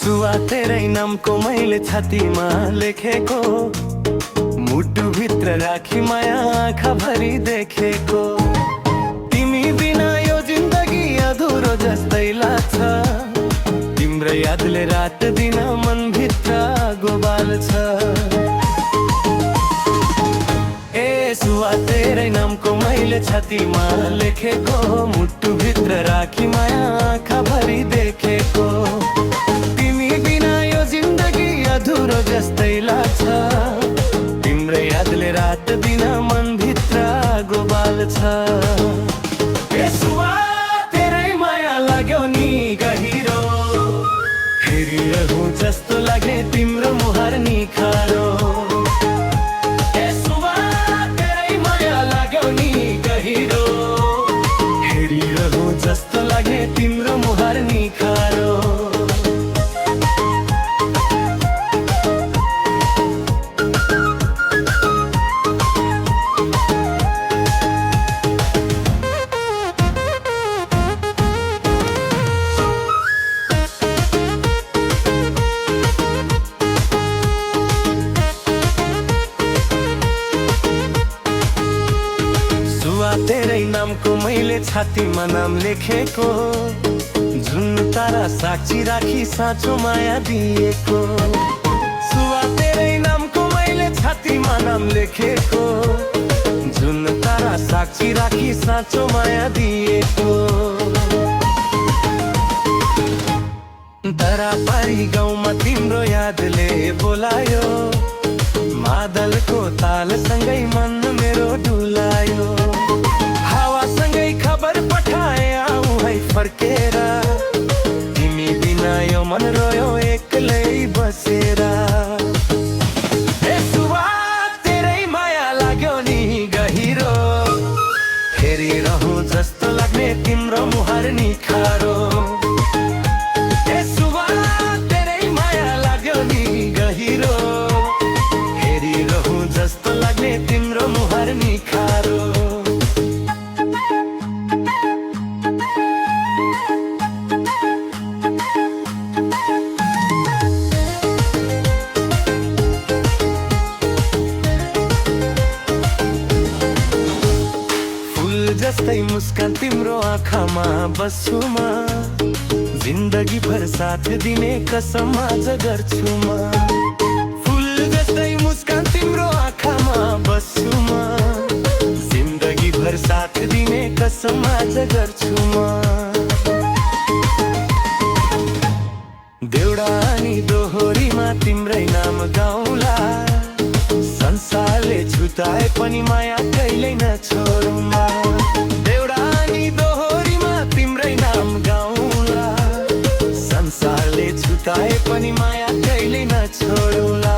सुवा तेरै नामको मैले छातीमा लेखेको, मुटु भित्र राखी माया आँखाभरि देखेको। तिमी बिना यो जिन्दगी अधुरो जस्तै लाग्छ, तिम्रो यादले रात दिन मनभित्र आगो बाल्छ। ए सुवा तेरै नामको मैले छातीमा लेखेको, मुटु भित्र राखी माया आँखाभरि देखेको। तिमी बिना यो जिन्दगी अधुरो जस्तै लाग्छ, तिम्रो यादले रात दिन मनभित्र आगो बाल्छ। ए सुवा तेरै माया लाग्यो नि गहिरो, हेरिरहँ जस्तो लाग्ने तिम्रो मुहार निखारो। ए सुवा तेरै माया लाग्यो नि गहिरो, हेरिरहँ जस्तो लाग्ने तिम्रो मुहार निखारो। तेरै नामको मैले छातीमा नाम लेखेको, जुन तारा साक्षी राखी साँचो माया दिएको। सुवा तेरै नामको मैले छातीमा नाम लेखेको, जुन तारा साक्षी राखी साँचो माया दिएको। तरापारी गाउँमा तिम्रो यादले बोलायो, मादलको तालसँगै मन मेरो डुलायो। हावासँगै खबर पठाए आऊ है फर्केर, तिमी बिना यो मन रोयो एक्लै बसेर। ए सुवा तेरै माया लाग्यो नि गहिरो, हेरिरहँ जस्तो लाग्ने तिम्रो मुहार निखारो। ए सुवा तेरै माया लाग्यो नि गहिरो, हेरिरहँ जस्तो लाग्ने तिम्रो मुहार निखारो। जस्तै मुस्कान तिम्रो आँखामा बस्छु म, जिन्दगी भर साथ दिने कसम आज गर्छु म। फुल जस्तै मुस्कान तिम्रो आँखामा बस्छु म, जिन्दगी भर साथ दिने कसम आज गर्छु म। देउडा अनि दोहोरीमा तिम्रै नाम गाउँला, संसारले छुटाए पनि माया कहिल्यै नछोडौँला। देउडा अनि दोहोरीमा तिम्रै नाम गाउँला, संसारले छुटाए पनि माया कहिल्यै नछोडौँला।